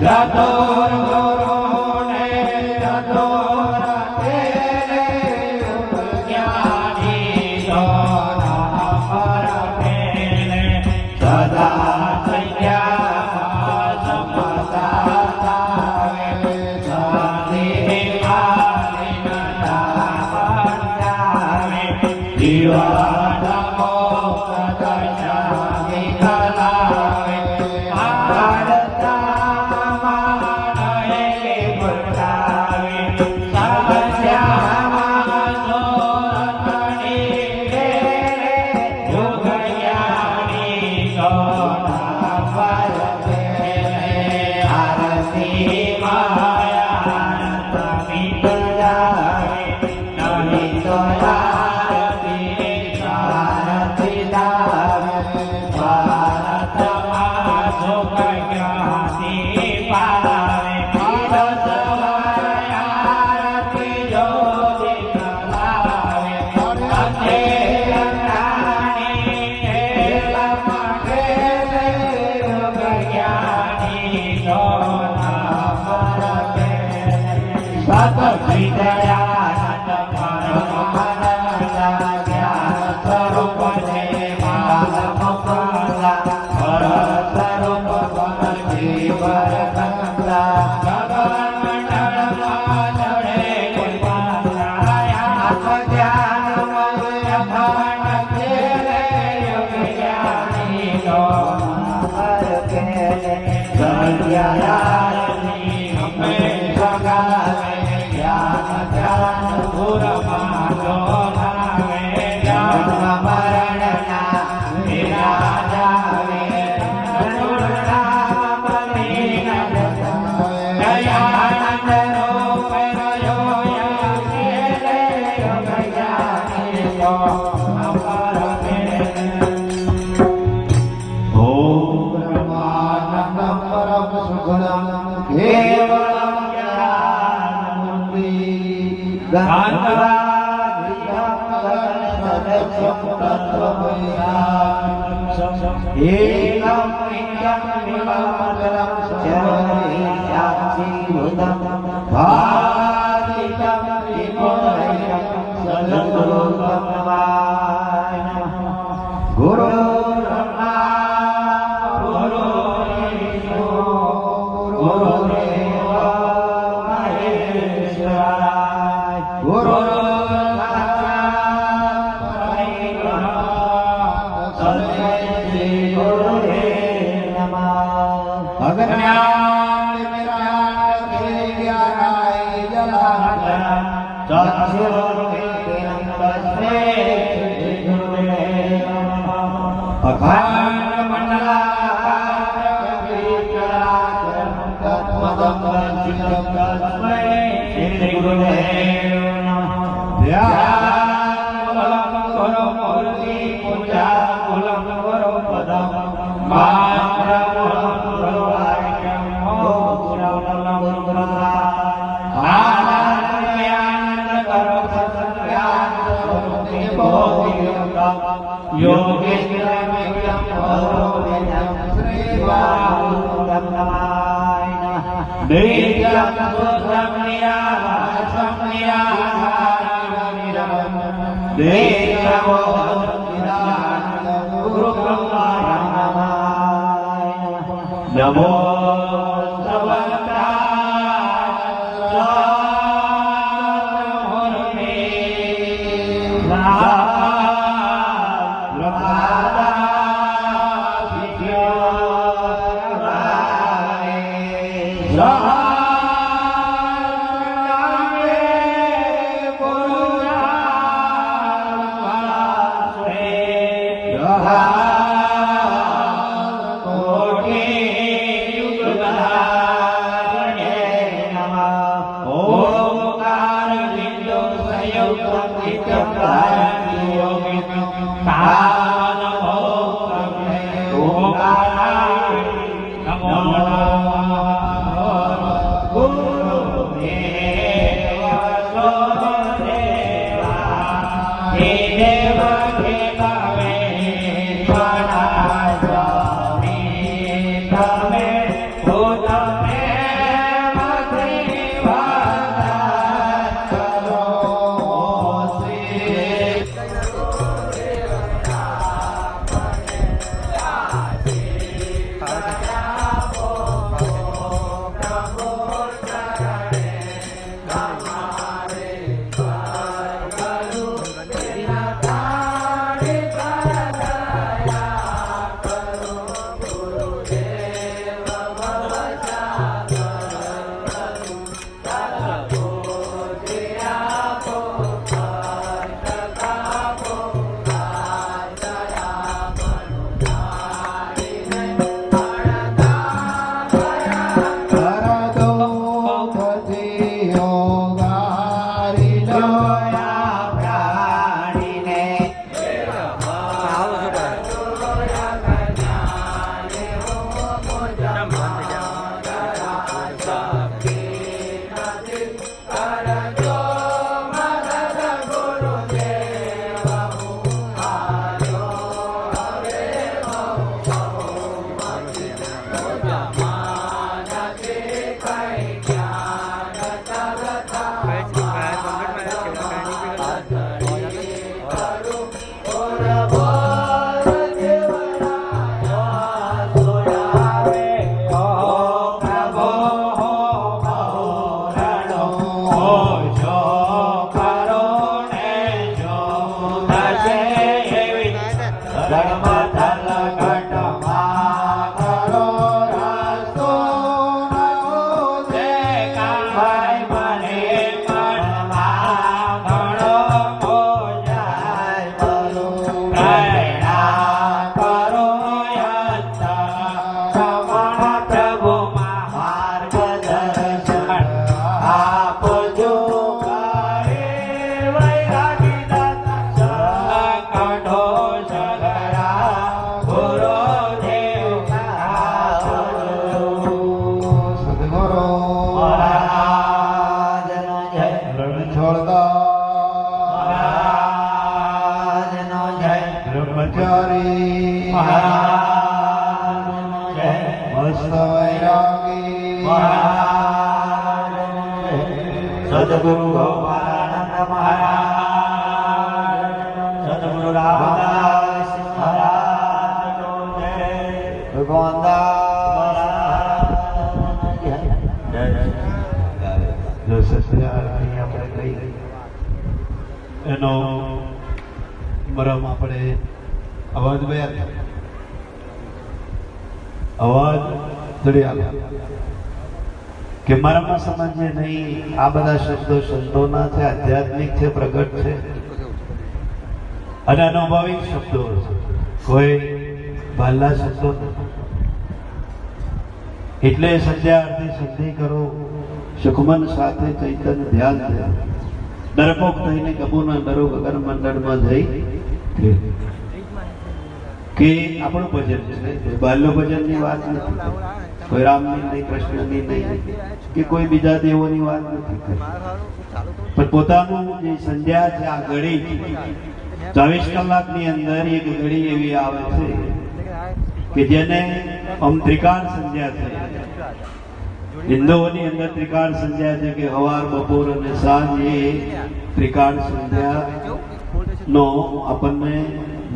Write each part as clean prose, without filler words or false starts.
Jatuh મહારાજ, સદગુરુ ગોપાલાનંદ મહારાજ, સદગુરુ રામદાસ મહારાજ, ભગવાન એનો મરમ આપણે અવાજ અવાજ કે મરમમાં સમજીએ નહીં. આ બધા શબ્દો સંતોના છે, આધ્યાત્મિક છે, પ્રગટ છે અને અનુભવી શબ્દો છે, કોઈ બહારના શબ્દો નથી. એટલે સંધ્યા આરતી સંધિ કરો, સુખમન સાથે ચૈતન્ય ધ્યાન છે. ડરપોક થઈને કબૂના ડરો ગગન મંડળમાં જઈ કે આપણું ભજન છે. બાલ્ય ભજનની વાત નથી, કોઈ રામની નહીં, કૃષ્ણની નહીં, કે કોઈ બીજા દેવોની વાત નથી, પણ પોતાનું જે સંધ્યા છે, આ ઘડી 24 કલાકની અંદર એક ઘડી એવી આવે છે કે જેને ત્રિકાળ સંધ્યા છે. હિન્દુઓની અંદર ત્રિકાળ સંધ્યા છે કે સવાર, બપોર અને સાંજ એ ત્રિકાળ સંધ્યા નો આપણને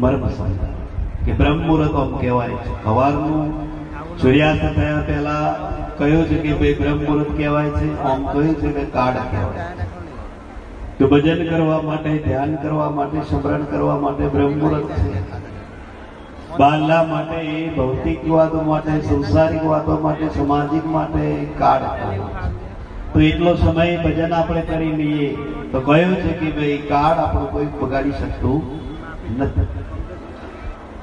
મર્મ સમજાય કે બ્રહ્મ મુહૂર્ત આમ કહેવાય છે. સવારનું સૂર્યાસ્ત થયા પહેલા કહ્યું છે કે ભાઈ બ્રહ્મ મુહૂર્ત કહેવાય છે, આમ કહ્યું છે કે કાળ કહેવાય છે. તો ભજન કરવા માટે, ધ્યાન કરવા માટે, સ્મરણ કરવા માટે બ્રહ્મ મુહૂર્ત છે. બાળલા માટે, ભૌતિક વાતો માટે, સંસારિક વાતો માટે, સામાજિક માટે કાળ. તો એટલો સમય ભજન આપણે કરી લઈએ તો કહ્યું છે કે ભાઈ કાળ આપણું કોઈ બગાડી શકતું નથી.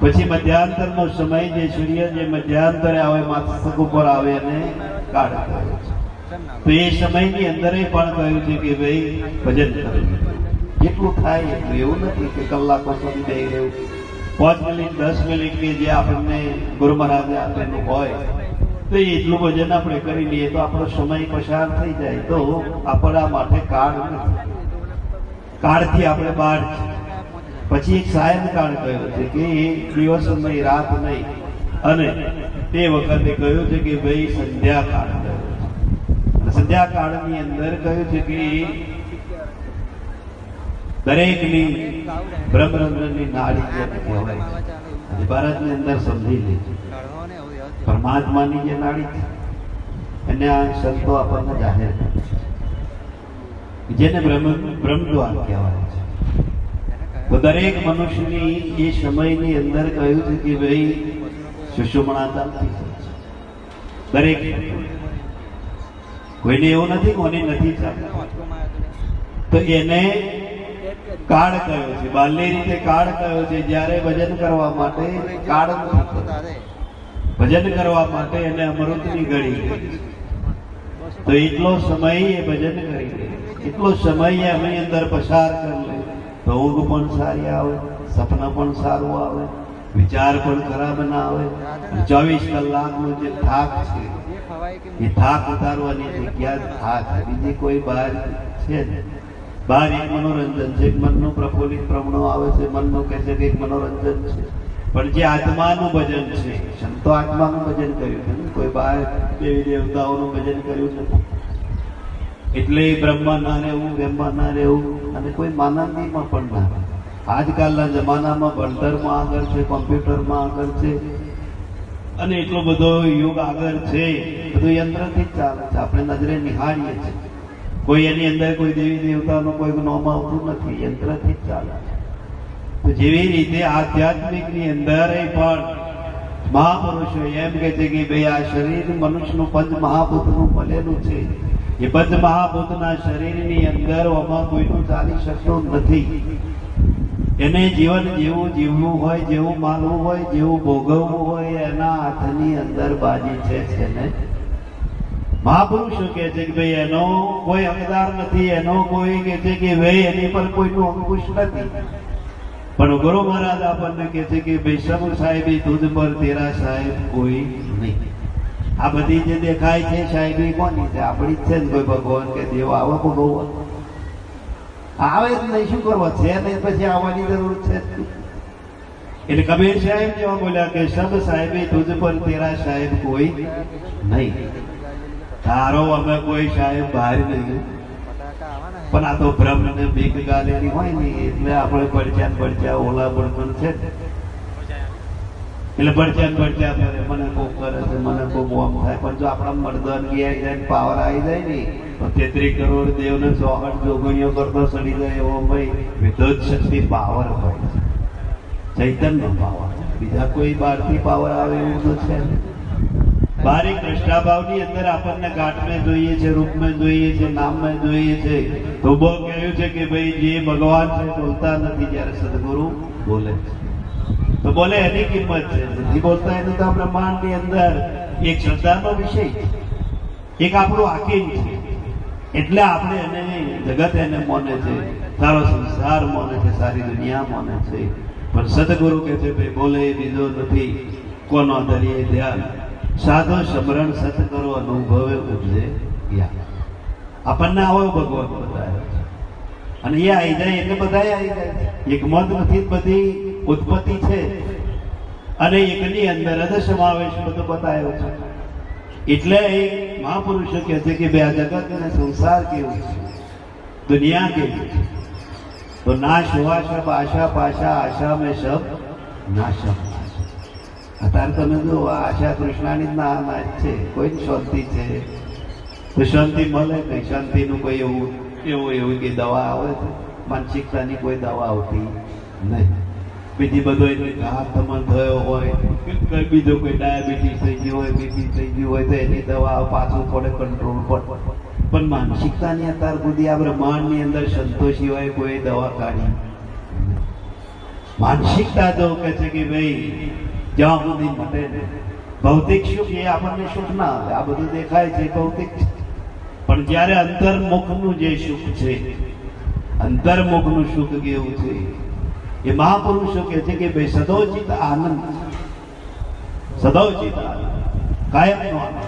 પછી મધ્યાંતરનો સમય, જે સૂર્ય જે મધ્યાંતરે આવે, મસ્તક ઉપર આવે અને કાળ કહે છે. તો એ સમયની અંદર પણ કહ્યું છે કે ભાઈ ભજન કરવું. જેટલું થાય એટલું, એવું નથી કે કલાકો સુધી બેસી રહેવું. 5 મિનિટ 10 મિનિટ કે જે આપણને ગુરુ મહારાજે આપેલું હોય તો એટલું ભજન આપણે કરી લઈએ તો આપણો સમય પસાર થઈ જાય. તો આપણા માટે કાળ નથી, કાળથી આપણે બહાર છે. પછી એક સાયન કાળ કહ્યો છે કે દિવસ નહીં, રાત નહીં, અને તે વખતે કહ્યું છે કે ભાઈ સંધ્યા કાળ કહ્યો છે. સંધ્યા કાળની અંદર કહ્યું છે કે દરેકની બ્રહ્મરંધ્રની નાડી જેને કહેવાય છે, ભારતની અંદર સમજી લેજો પરમાત્માની જે નાડી છે એને આ સંતો આપણને જાહેર કરે છે, જેને બ્રહ્મદ્વાર કહેવાય છે. તો દરેક મનુષ્યની એ સમયની અંદર કહ્યું છે કે ભાઈ સુષુમ્ણા ચાલતી હોય છે. દરેક કોઈને એવું નથી કોની નથી ચાલતું, તો એને કાળ કયો છે. બાલ્ય રીતે કાળ કયો છે. જ્યારે ભજન કરવા માટે કાળ નથી, ભજન કરવા માટે એને અમૃતની ઘડી. તો એટલો સમય એ ભજન કરી લે, એટલો સમય એની અંદર પસાર કરી લે તો ઊંઘ પણ સારી આવે, સપના પણ સારું આવે, વિચાર પણ ખરાબ ના આવે. 24 કલાકનો જે થાક છે એ થાક ઉતારવાની જગ્યા થાક, બીજી કોઈ બહાર છે ને. બહાર એક મનોરંજન છે, મનનું પ્રફુલ્લિત પ્રમાણ આવે છે, મનનું કહે છે કે એક મનોરંજન છે, પણ જે આત્માનું ભજન છે, સંતો આત્માનું ભજન કર્યું છે, કોઈ બહાર દેવી દેવતાઓનું ભજન કર્યું છે. એટલે બ્રહ્મા ના રહેવું, બ્રહ્મા ના રહેવું, અને કોઈ માનંદીમાં પણ ના રહે. આજકાલના જમાનામાં ભણતરમાં આગળ છે, કોમ્પ્યુટરમાં આગળ છે, અને એટલો બધો યુગ આગળ છે, બધું યંત્રથી જ ચાલે છે. આપણે નજરે નિહાળીએ છીએ, કોઈ એની અંદર કોઈ દેવી દેવતાનું કોઈ નામ આવતું નથી, યંત્રથી જ ચાલે. તો જેવી રીતે આધ્યાત્મિકની અંદર પણ મહાપુરુષો એમ કહે છે કે ભાઈ આ શરીર મનુષ્યનું પંચ મહાભૂતનું બનેલું છે. એ પંચ મહાભૂતના શરીરની અંદર આમાં કોઈનું ચાલી શકતું નથી. એને જીવન જેવું જીવવું હોય, જેવું માનવું હોય, જેવું ભોગવવું હોય, એના હાથની અંદર બાજી છે ને. મહાપુરુષો કહે છે કે ભાઈ એનો કોઈ હકદાર નથી, એનો કોઈ કહે છે કે ભાઈ એની પર કોઈનું અંકુશ નથી. પણ ગુરુ મહારાજ આપણને કહે છે કે ભાઈ સબ સાહેબી તુજ પર તેરા સાહેબ કોઈ નહીં. આ બધી જે દેખાય છે સાહેબી કોની છે? આપણી જ છે ને. કોઈ ભગવાન કે દેવ આવો ભગવાન આવે જ નહીં, શું કરવા છે નહીં, પછી આવવાની જરૂર છે. એટલે કબીર સાહેબ જેવા બોલ્યા કે સબ સાહેબી તુજ પર તેરા સાહેબ કોઈ નહીં. તારો અમે કોઈ સાહેબ બહાર નહીં, પણ આ તો ભ્રમ ને બીક ગાલેલી હોય ને એટલે આપણે પડચ્યા ઓલા બળપણ છે એટલે પડચ્યા ફરે, મને કોક કરે છે, મને કોક ઓમ થાય. પણ જો આપણા મર્દન ગયા જાય પાવર આવી જાય ને તો 33 કરોડ દેવને 64 જોગણીઓ કરતો સડી જાય એવો ભાઈ વિદ્યુત શક્તિ પાવર હોય છે, ચૈતન્ય પાવર. બીજા કોઈ બહારથી પાવર આવે એવું તો છે નહીં. બારી કૃષ્ણાભાવની અંદર આપણને ઘાટમાં જોઈએ છે, રૂપમાં જોઈએ છે, નામમાં જોઈએ છે. તો બહુ કહ્યું છે કે ભાઈ જે ભગવાન છે બોલતા નથી, જ્યારે સદગુરુ બોલે છે તો બોલે એની કિંમત છે. નથી બોલતા એનું તો બ્રહ્માંડની અંદર એક શ્રદ્ધાનો વિષય છે, એક આપણું આકીમ છે. એટલે આપણે એને જગત એને માને છે, સારો સંસાર માને છે, સારી દુનિયા માને છે. પણ સદગુરુ કે છે ભાઈ બોલે બીજો નથી, કોનો ધરીએ ધ્યાન, સાધો સમરણ સત કરો, અનુભવે ઉપજે જ્ઞાન. આપણને આવો ભગવાન બતાવે છે અને એ આવી જાય એટલે બધા આવી જાય. એકમત નથી, બધી ઉત્પત્તિ છે અને એકની અંદર જ સમાવેશ બધો બતાવ્યો છે. એટલે એ મહાપુરુષો કહે છે કે બે આ જગત અને સંસાર કેવું છે, દુનિયા કેવી છે. તો નાશ હુઆ સબ આશા પાશા, આશા મેં સબ નાશમ. અત્યારે તમે જો આશા કૃષ્ણાની નાશ છે, કોઈ શાંતિ છે તો શાંતિ મળે નહીં. શાંતિનું કોઈ એવું કે દવા આવે છે, માનસિકતાની કોઈ દવા આવતી નહીં. બીજી બધો ઘાત તમને થયો હોય, બીજો કોઈ ડાયાબિટીસ થઈ ગયું હોય, બીપી થઈ ગયું હોય તો એની દવા પાછું પડે, કંટ્રોલ પર. પણ માનસિકતાની અત્યાર સુધી આ બ્રહ્માંડની અંદર સંતોષી હોય કોઈ દવા કાઢી. માનસિકતા તો કહે છે કે ભાઈ જ્યાં સુધી મટે ને ભૌતિક સુખ એ આપણને સુખ ના આવે. આ બધું દેખાય છે ભૌતિક, પણ જ્યારે અંતર્મુખનું જે સુખ છે, અંતર્મુખનું સુખ કેવું છે એ મહાપુરુષો કહે છે કે ભાઈ સદોચિત આનંદ, સદોચિત આનંદ, કાયમનો આનંદ.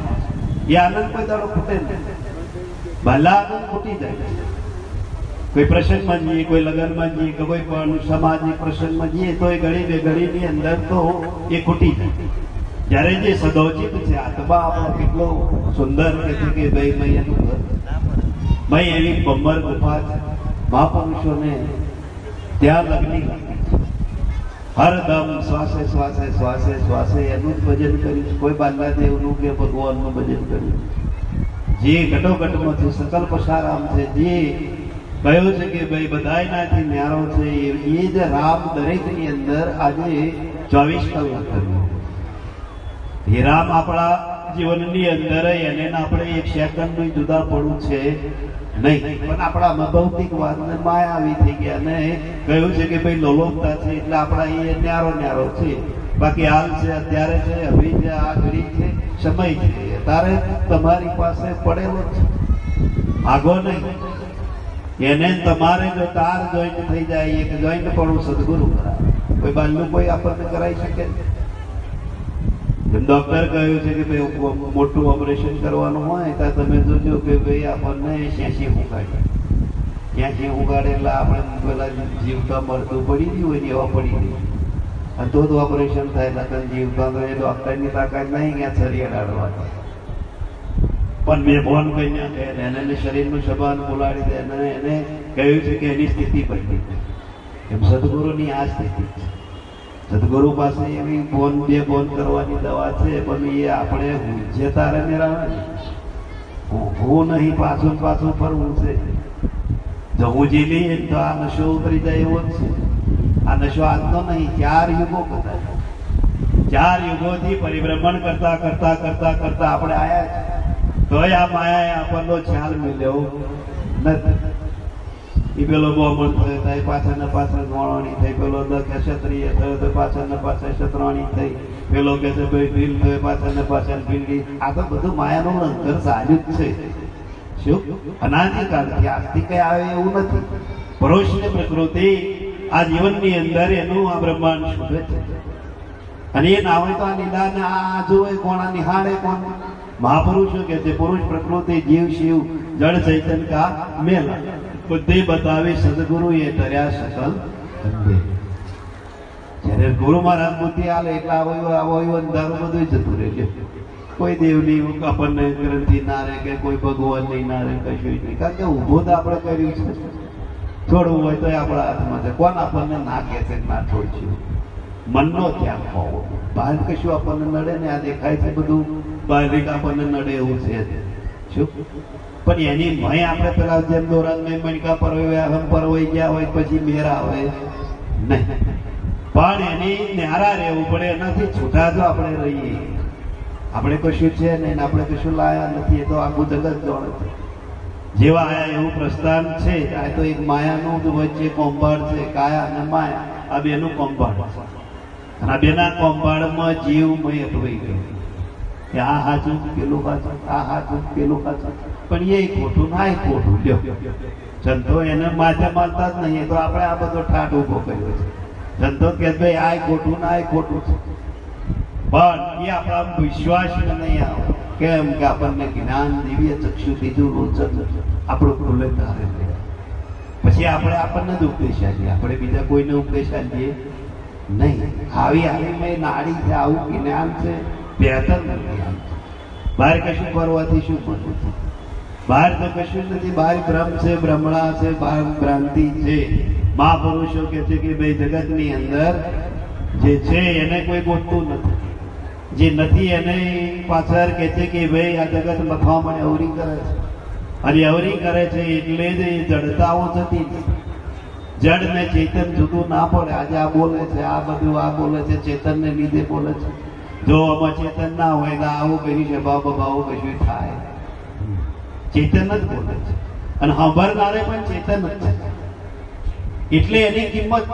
એ આનંદ કોઈ દાડો ખૂટે નહીં. ભલા આનંદ ખૂટી જાય. કોઈ પ્રસંગમાં જઈએ, કોઈ લગ્નમાં જઈએ કે કોઈ પણ સામાજિક પ્રસંગમાં જઈએ તો એ ઘડી બે ઘડીની અંદર તો એ ખૂટી જાય. જ્યારે જે સદોચિત છે આત્મા આપણો કેટલો સુંદર કે છે કે ભાઈ મેં એનું ઘર, મેં એવી બમ્બર ગુફા છે. મહાપુરુષોને ત્યાં લગ્ની હરદમ શ્વાસે શ્વાસે શ્વાસે શ્વાસે એનું જ ભજન કર્યું. કોઈ બાંગ્લાદેવનું કે ભગવાનનું ભજન કર્યું. જે ઘટોઘટમાંથી સકલ પસારામ છે, જે કહ્યું છે કે ભાઈ બધાયનાથી ન્યારો છે, એ જ રામ દરેકની અંદર આજે 24 કલાક કર્યું. એ રામ આપણા જીવનની અંદર એને આપણે એક સેકન્ડનું જુદા પડવું છે નહીં. પણ આપણા ભૌતિક વાતને માયા આવી થઈ ગયા ને કહ્યું છે કે ભાઈ લોલોપતા છે એટલે આપણા એ ન્યારો છે. બાકી હાલ છે, અત્યારે છે, હવે છે, આ ઘડી છે, સમય છે, તારે તમારી પાસે પડેલો છે, આગો નહીં. એને તમારે જો તાર જોઈન્ટ થઈ જાય, એક જોઈન્ટ પણ સદગુરુ કરાવે. કોઈ બાજુ કોઈ આપણને કરાવી શકે. ડોક્ટર કહ્યું છે કે ભાઈ મોટું ઓપરેશન કરવાનું હોય તો તમે જોજો કે ભાઈ આપણને 86 ઉગાડે. 86 ઉગાડે એટલે આપણે પેલા જીવતા મળતું પડી ગયું હોય ને એવા પડી ગયું અને તો જ ઓપરેશન થાય. નકર જીવતા તો એ ડોક્ટરની તાકાત નહીં ક્યાં શરીર અડાડવાની. પણ મેં ફોન કહીને એને શરીરનું સભાન બોલાડી દે અને એને કહ્યું છે કે એની સ્થિતિ બદલી. એમ સદગુરુની આ સ્થિતિ છે. સદગુરુ પાસે એવી બે બોન કરવાની દવા છે, પણ એ આપણે જે તારે મેળવે હું નહીં, પાછું ફરવું છે. જો હું જીલી તો આ નશો ઉતરી જાય એવો જ છે. આ નશો આજનો નહીં, 4 યુગો બધા, 4 યુગોથી પરિભ્રમણ કરતા કરતા કરતા કરતા આપણે આયા છે. તોય આ માયાએ આપણનો ખ્યાલ મળ્યો નથી. એ પેલો બ્રાહ્મણ થયો થાય પાછળ ગોળાણી થઈ, પેલો ક્ષત્રિય થયો તો પાછળ ક્ષત્રાણી થઈ, પેલો કે છે ભાઈ ભીલ થયો પાછળ ભીલડી. આ તો બધું માયાનું અંતર સાજું જ છે. શું અનાદિકાળથી આજથી કઈ આવે એવું નથી. પુરુષની પ્રકૃતિ આ જીવનની અંદર એનું આ બ્રહ્માંડ શોધે છે અને એ ના હોય તો આ લીલાને આ જોવે કોણ, આ નિહાળે કોણ. મહાપુરુષો કે છે પુરુષ પ્રકૃતિ જીવ શિવ જળ ચૈતન્ય કા મેલા, બુદ્ધિ બતાવી સદગુરુ એ તર્યા સકલ અંધે. જ્યારે ગુરુ મહારાજ બુદ્ધિ આલે એટલે આવો અંધારું બધું જતું રહે. કોઈ દેવની આપણને ગ્રંથિ ના રહે કે કોઈ ભગવાનની ના રહે, કશું નહીં. કારણ કે ઊભું તો આપણે કર્યું છે. છોડવું હોય તો આપણા હાથમાં છે. કોણ આપણને ના કહે છે ના છોડશું? મનનો ત્યાગ હોવો. બહાર કશું આપણને નડે ને આ દેખાય છે બધું બહાર આપણને નડે એવું છે શું? પણ એની મય આપણે પેલા જેમ દોરાન મણકા પરવાઈ ગયા હોય પછી મેર આવે નહીં. પણ એની ન્યારા રહેવું પડે. એનાથી છૂટા જો આપણે રહીએ, આપણે કશું છે નહીં, આપણે કશું લાયા નથી, એ તો આખું જગત જોડે છે. જેવા આયા એવું પ્રસ્થાન છે. આ તો એક માયાનું જ વચ્ચે કોમ્પાઉન્ડ છે. કાયા અને માયા આ બેનું કોમ્પાઉન્ડ છે. અને આ બેના કોમ્પાઉન્ડમાં જીવમય અટવાઈ ગયો કે આ હાચું પેલું હાચું, આ હાચું પેલું હાચું. પણ એ ખોટું ના એ ખોટું લ્યો. સંતો એને માથે માનતા જ નહીં. તો આપણે આ બધો ઠાઠ ઉભો કર્યો છે. સંતો કે ભાઈ આ ખોટું ના એ ખોટું છે. પણ એ આપણા વિશ્વાસ નહીં આવે. કેમ કે આપણને જ્ઞાન દિવ્ય ચક્ષુ દીધું રોચક આપણું ખુલ્લે તારે પછી આપણને જ ઉપદેશ આપીએ. આપણે બીજા કોઈને ઉપદેશ આપીએ નહીં. આવી મેં નાડી છે, આવું જ્ઞાન છે, બેહતર જ્ઞાન છે. બહાર કશું કરવાથી શું કરવું છે? બહાર તો કશું નથી. બહાર ભ્રમ છે, ભ્રમણા છે, બહાર ભ્રાંતિ છે. મહાપુરુષો કે છે કે ભાઈ જગતની અંદર જે છે એને કોઈ ગોતતું નથી. જે નથી એને પાછળ કે છે કે ભાઈ આ જગત મથવા મને અવરી કરે છે. અને અવરી કરે છે એટલે જ એ જડતાઓ જતી નથી. જડ ને ચેતન જુદું ના પડે. આજે આ બોલે છે, આ બધું આ બોલે છે, ચેતનને લીધે બોલે છે. જો આમાં ચેતન ના હોય તો આવું કહ્યું છે બાબા કશું થાય. ચેતન જ બોલે છે અને સાંભળનારે પણ ચેતન જ છે. એટલે એની કિંમત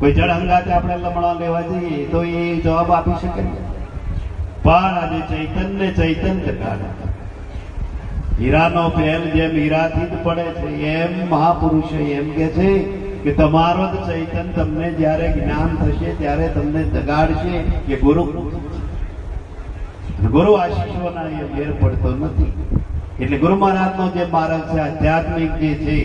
કોઈ જળ અંગાતે આપણે લમણા લેવા જઈએ તો એ જવાબ આપી શકે નહીં. પણ આજે ચૈતન્ય ચૈતન જગાડે. હીરાનો ફેલ જેમ હીરાથી જ પડે છે એમ મહાપુરુષો એમ કે છે કે તમારો જ ચૈતન તમને જ્યારે જ્ઞાન થશે ત્યારે તમને જગાડશે. એ ગુરુ આશીષોના એ મેર પડતો નથી. એટલે ગુરુ મહારાજનો જે માર્ગ છે આધ્યાત્મિક જે છે,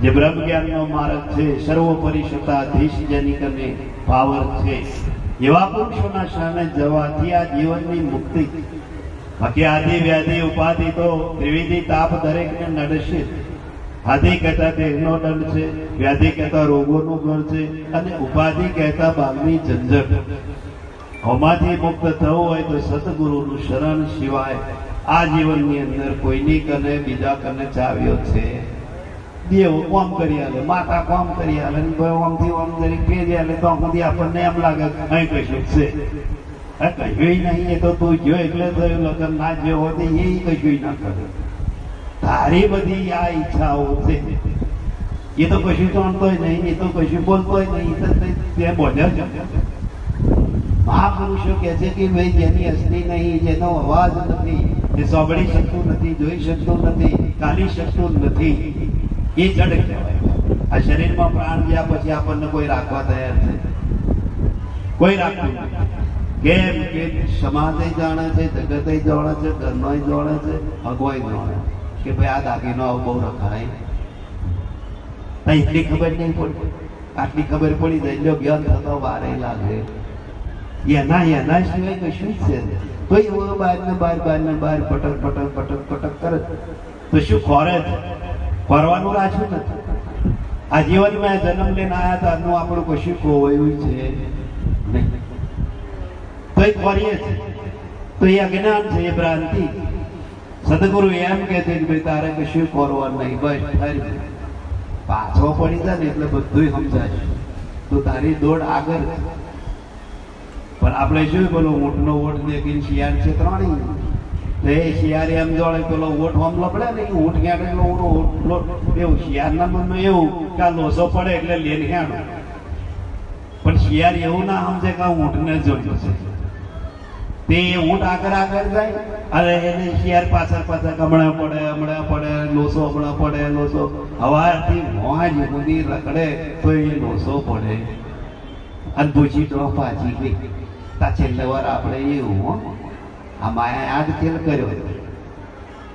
જે બ્રહ્મ જ્ઞાનનો માર્ગ છે, સર્વોપરી સત્તાધીશ જેની કને પાવર છે, એવા પુરુષોના શરણે જવાથી આ જીવનની મુક્તિ. બાકી આદિ વ્યાધિ ઉપાધિ તો ત્રિવિધિ તાપ દરેકને નડશે. આદિ કહેતા દેહનો દંડ છે, વ્યાધિ કહેતા રોગોનું ઘર છે, અને ઉપાધિ કહેતા બાગની ઝંઝટ. આમાંથી મુક્ત થવું હોય તો સદગુરુનું શરણ સિવાય આ જીવનની અંદર કોઈની કને બીજા કને ચાવ્યો છે. દેવ કોમ કરી આલે, માતા કોમ કરી આલે, આમથી આમ જરીક ફેરી આલે તો આમાંથી આપણને એમ લાગે અહીં કશું છે. કશું નહીં. એ તો તું જો એટલે થયું. લગ્ન ના જો હોય તો એ કશું ના કરે. તારી બધી આ ઈચ્છાઓ છે એ તો કશું જાણતોય નહીં, એ તો કશું બોલતોય નહીં. તે બોલ્યા છે. મહાપુરુષો કહે છે કે ભાઈ જેની અસ્થિ નહીં, જેનો અવાજ નથી, જે સાંભળી શકતું નથી, જોઈ શકતું નથી, ચાલી શકતું નથી, એ જડ કહેવાય. આ શરીરમાં પ્રાણ ગયા પછી આપણને કોઈ રાખવા તૈયાર છે? કોઈ રાખતું નથી. કેમ કે સમાજે જાણે છે, જગતે જાણે છે, ઘરનોય જાણે છે, ભગવાન જાણે કે ભાઈ આ દાગીનો આવું બહુ રખાય. એટલી ખબર નહીં પડતી. આટલી ખબર પડી જાય જો જ્ઞાન થતો બારે લાગે. એના સિવાય કશું જ છે તો એવો બહાર પટક કરે તો શું ખોરે છે? ખોરવાનું રાખ્યું નથી. આ જીવનમાં જન્મ લઈને આવ્યા હતા એનું આપણું કશું ખોવાયું છે નહીં. તો એ ખોરીએ છે તો એ અજ્ઞાન છે, એ ભ્રાંતિ. સદગુરુ એમ કે છે કે ભાઈ તારે કશું ખોરવાનું નહીં, બસ ઠરી પાછો પડી જાય ને એટલે બધું સમજાય. તો તારી દોડ આગળ. પણ આપણે જોયું પેલો ઊંટનો ઓટ દેખીને શિયાળ છે ત્રણેય. એ શિયાળ એમ જોડે પેલો ઓટ આમ લપડે ને ઊંટ ક્યાં એવું શિયાળના મનમાં એવું કે આ લોસો પડે એટલે લેન હેડો. પણ શિયાળ એવું ના સમજે કે ઊંટને જોયું છે. તે ઊંટ આગળ જાય અને એને શિયાળ પાછળ હમણાં પડે લોસો હમણાં પડે લોસો. હવાથી મોજ સુધી રખડે તો એ લોસો પડે અને ભૂજી તો પાછી ગઈ. છેલ્લે વાર આપણે એવું આ માયા યાદ ખેલ કર્યો.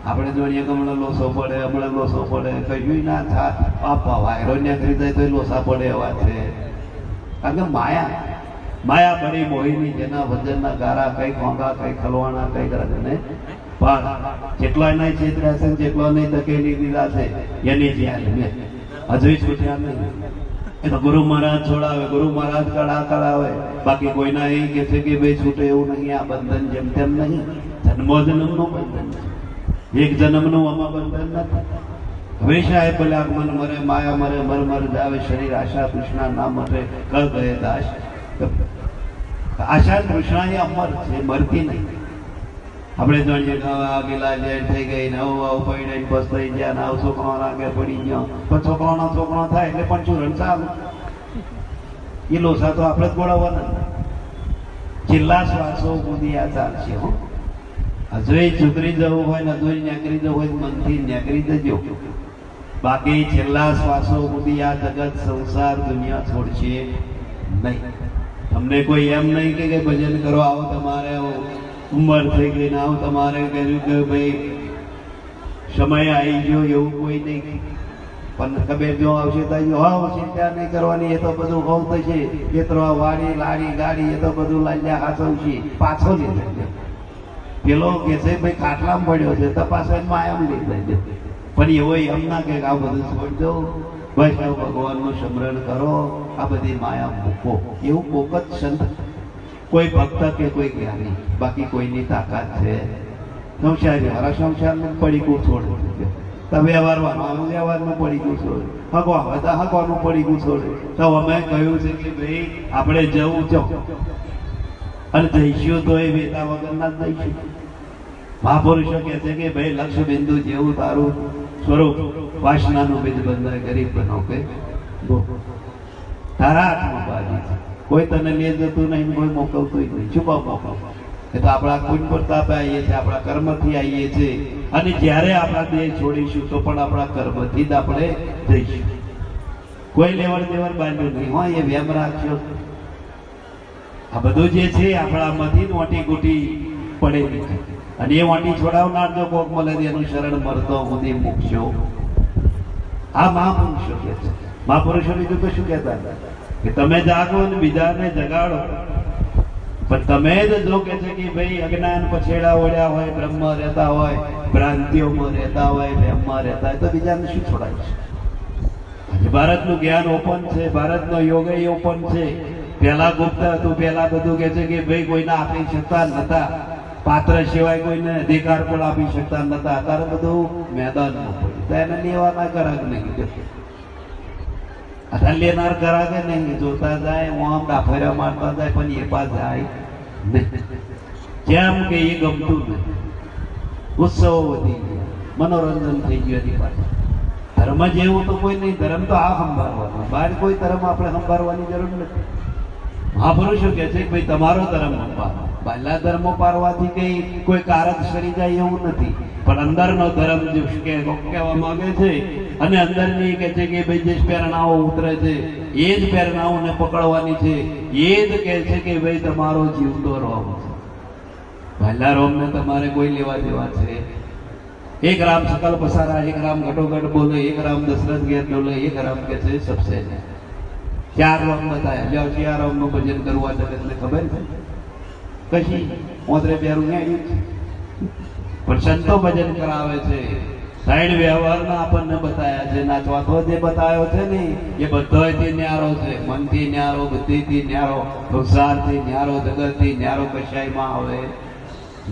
આપણે જોડીએ કે હમણાં લોસો પડે કશું ના થાય. વાયરો નીકળી જાય તો લોસા પડે એવા છે. કારણ કે માયા માયા બડી મોહિની જેના વજનના ગારા કઈ ખોંગા કઈ ખલવાણા કઈ રગને પણ જેટલો એના છેતર્યા છે જેટલો નહીં ધકેલી દીધા છે એની જ્યાં મેં હજુ છૂટ્યા નહીં. એ તો ગુરુ મહારાજ છોડાવે, ગુરુ મહારાજ કળાવે, બાકી કોઈના એ કે છે કે ભાઈ છૂટે એવું નહીં. આ બંધન જેમ તેમ નહીં, જન્મો જન્મનું બંધન છે, એક જન્મનું આમાં બંધન નથી. હંમેશા એ ભલે મન મરે માયા મરે મર મર જાવે શરીર આશા તૃષ્ણા ના મરે કર ગયે દાશ. આશા તૃષ્ણા એ અમર છે, મરતી નહીં. આપણે જાણીએ આગેલા જેડ થઈ ગઈ ને આવું પડી બસ થઈ ગયા ને આવું છોકરો આગળ પડી ગયો પણ છોકરાનો છોકરો થાય એટલે પણ ચૂરણ ચાલુ. એ લોસા તો આપણે જ ગોળવવાના. છેલ્લા શ્વાસો સુધી આ ચાલશે. હો હજુ સુધરી જવું હોય ને હજુ નેકરી જવું હોય મનથી નેકરી જજો. બાકી છેલ્લા શ્વાસો સુધી આ જગત સંસાર દુનિયા છોડશે નહીં. તમને કોઈ એમ નહીં કે ભજન કરો આવો તમારે ઉંમર થઈ ગઈ ને આવું તમારે કહ્યું કે ભાઈ સમય આવી ગયો એવું કોઈ નહીં. પણ ખબર જો આવશે તો હા ચિંતા નહીં કરવાની, એ તો બધું હોવ થશે. એ તો વાડી લાડી ગાડી એ તો બધું લાલ્યા હાથવશે પાછો લીધે. પેલો કે છે ભાઈ ખાટલામાં પડ્યો છે તપાસ માયામ લીધે. પણ એવો એમ ના કે આ બધું છોડી દો, બસ ભગવાનનું સ્મરણ કરો, આ બધી માયા મૂકો. એવું કોક જ સંત, કોઈ ભક્ત કે કોઈ જ્ઞાની, બાકી કોઈની તાકાત છે સંસારી વાળા સંસારનું પડીકું છોડે. વ્યવહારમાં પડીકું છોડે, હકવાનું પડીકું છોડે. તો અમે કહ્યું છે કે ભાઈ આપણે જવું છો અને જઈશું તો એ વેતા વગરના જ જઈશું. મહાપુરુષો કહે છે કે ભાઈ લક્ષ બિંદુ જેવું તારું સ્વરૂપ વાસનાનું બીજ બંધાય ગરીબ બનો કે તારા હાથમાં બાજી છે. કોઈ તને લે જતું નહીં, કોઈ મોકલતું નહીં. છુપા મોકલ એ તો આપણા પુણ્ય પ્રતાપે આવીએ છીએ, આપણા કર્મથી આવીએ છીએ. અને જ્યારે આપણા દેહ છોડીશું તો પણ આપણા કર્મથી જ આપણે જઈશું. કોઈ લેવડ દેવડ બાંધ્યું નહીં હોય, એ વેમ રાખ્યો. આ બધું જે છે આપણામાંથી મોટી ગોટી પડેલી છે. અને એ વાટી છોડાવનાર જો કોક મળે એનું શરણ મરતો સુધી મૂકશો. આ મહાપુરુષો કે છે. મહાપુરુષો બીજું તો શું કહેતા કે તમે જાગો અને બીજાને જગાડો. પણ તમે જ જો કે છે કે ભાઈ અજ્ઞાન પછેડા ઓળ્યા હોય, બ્રહ્મ રહેતા હોય, ભ્રાંતિઓમાં રહેતા હોય, વહેમમાં રહેતા હોય તો બીજાને શું છોડાય? આજે ભારતનું જ્ઞાન ઓપન છે, ભારતનો યોગ ઓપન છે. પેલા ગુપ્ત હતું, પેલા બધું કે છે કે ભાઈ કોઈને આપી શકતા નતા, પાત્ર સિવાય કોઈને અધિકાર પણ આપી શકતા નતા. અત્યારે બધું મેદાનમાં પડ્યું તો એને લેવાના કરાક નહીં. અત્યારે લેનાર કરાકે નહીં, જોતા જાય હું આમ ડાફર્યા મારતા જાય પણ એ પાસ જાય નહીં. જેમ કે એ ગમતું નહીં. ઉત્સવો વધી ગયા, મનોરંજન થઈ ગયું. એની પાછળ ધર્મ જેવું તો કોઈ નહીં. ધર્મ તો આ સંભાળવાનો, બહાર કોઈ ધર્મ આપણે સંભાળવાની જરૂર નથી. મહાપુરુષો કહે છે કે ભાઈ તમારો ધર્મ સંભાળો. પહેલા ધર્મો પારવાથી કઈ કોઈ કારક સરી જાય એવું નથી, પણ અંદરનો ધર્મ જે કહેવા માંગે છે અને અંદરની કે છે કે ભાઈ જે પ્રેરણાઓ ઉતરે છે એ જ પ્રેરણાઓને પકડવાની છે. એ જ કહે છે કે ભાઈ તમારો જીવતો રોમ છે. પહેલા રોમને તમારે કોઈ લેવા દેવા છે. એક રામ સકલ પસારા, એક રામ ઘટોઘટ બોલે, એક રામ દશરથ ઘેર ડોલે, એક રામ કે છે સબસે ને. 4 રામ બતાયા. જાઓ 4 રામ નું ભજન કરવા જગતને ખબર છે કશી ઓતરે પહેરું હેડ્યું છે. પણ સંતો ભજન કરાવે છે. સાઈડ વ્યવહારના આપણને બતાયા છે. નાચવા તો જે બતાવ્યો છે ને એ બધોથી ન્યારો છે. મનથી ન્યારો, બુદ્ધિથી ન્યારો, સંસારથી ન્યારો, જગતથી ન્યારો. કશાયમાં આવે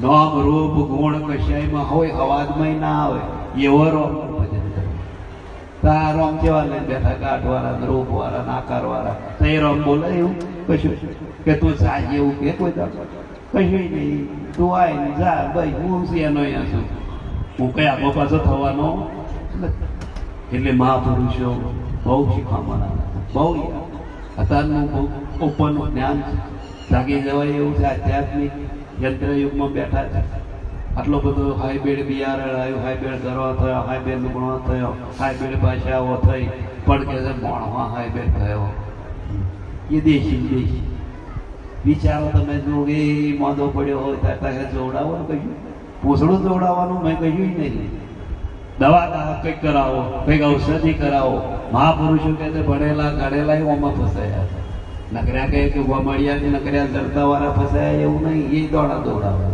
નામ રૂપ ગુણ કશાયમાં હોય, અવાજમાં ના આવે એવો રોમ ભજન કરે. તારા રોમ કેવા લઈને બેઠા, કાઠ વાળા, રૂપ વાળા, નાકાર વાળા. તો એ રોમ બોલે એવું કશું કે તું જાય એવું કે કોઈ કશું નહીં. તું આય ને જા ભાઈ, હું એનો અહીંયા છું, હું કઈ આગો પાછો થવાનો નથી. એટલે મહાપુરુષો બહુ શીખવા બહુ અત્યારનું બહુ ઓપન જ્ઞાન છે. જાગી જવાય એવું છે. આધ્યાત્મિક યંત્ર યુગમાં બેઠા છે. આટલો બધો હાઈબેડ બિયારણ આવ્યું, હાઈબેડ ગરવા થયો, હાઈબેડ લુગણો થયો, હાઈબેડ ભાષાઓ થઈ, પણ કે છે મોણમાં હાઈબેડ થયો. એ દેશી વિચારો તમે જો એ મોદો પડ્યો હોય ત્યારે જોડાવવાનું કહ્યું, પૂછડું જોડાવવાનું મેં કહ્યું નહીં. દવા કંઈક કરાવો, કંઈક ઔષધિ કરાવો. મહાપુરુષો કહે છે ભણેલા ગણેલા ઓમાં ફસાયા છે. નકર્યા કહે કે ગોમાળિયા નકર્યા દરતા વાળા ફસાયા એવું નહીં, એ દોડા દોડાવે.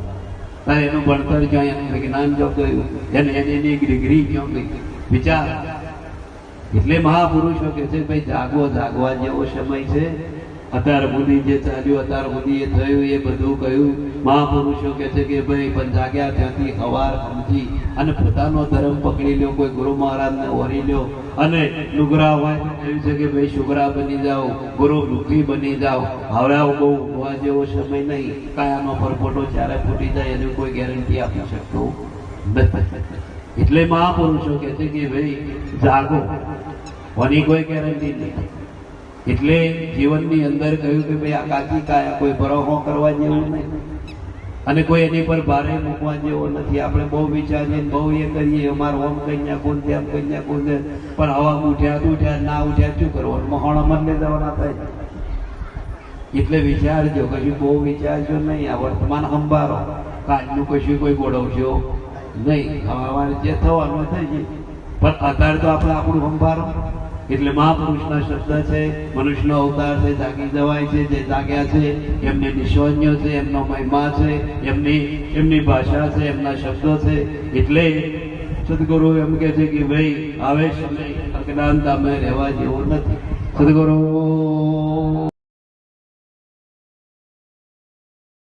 તારે એનું ભણતર ક્યાં, એનું વિજ્ઞાન જો ગયું, એને એની ડિગ્રી ક્યાં ગઈ, વિચાર. એટલે મહાપુરુષો કે છે ભાઈ જાગો, જાગવા જેવો સમય છે. અત્યાર સુધી જે ચાલ્યું, અત્યાર સુધી એ થયું, એ બધું કહ્યું. મહાપુરુષો કે છે કે ભાઈ પણ જાગ્યા ત્યાંથી હવાર સમજી અને પોતાનો ધર્મ પકડી લ્યો, કોઈ ગુરુ મહારાજને ઓરી લ્યો. અને લુગરા હોય તો કહ્યું છે કે ભાઈ શુગરા બની જાઓ, ગુરુ દુઃખી બની જાઓ. હવરાવ બહુ હોવા જેવો સમય નહીં. કાયાનો પરપોટો ચારે ફૂટી જાય એની કોઈ ગેરંટી આપી શકતો નથી. એટલે મહાપુરુષો કે છે કે ભાઈ જાગો, કોની કોઈ ગેરંટી નહીં. એટલે જીવનની અંદર કહ્યું કે ભાઈ આ કાચી કાયા, કોઈ ભરોહો કરવા જેવું નહીં અને કોઈ એની પર ભારે મૂકવા જેવો નથી. આપણે બહુ વિચારીએ, બહુ એ કરીએ, અમારું ઓમ કન્યા કોણ તેમ કન્યા કોણ, પણ હવા ઉઠ્યા ના ઉઠ્યા શું કરવાનું, મહોણા મનને જવાના થાય. એટલે વિચારજો, કશું બહુ વિચારજો નહીં. આ વર્તમાન સંભાળો, કાલનું કશું કોઈ ગોળવશો નહીં. હવારે જે થવાનું થઈ જાય, પણ અત્યારે તો આપણે આપણું સંભાળો. એટલે મહાપુરુષના શબ્દ છે, મનુષ્યનો અવતાર છે, જાગી જવાય છે. જે જાગ્યા છે એમને નિશોન્યો છે, એમનો મહિમા છે, એમની ભાષા છે, એમના શબ્દો છે. એટલે સદગુરુ એમ કે છે કે ભાઈ આવે સમય અજ્ઞાનતામાં રહેવા જેવો નથી. સદગુરુ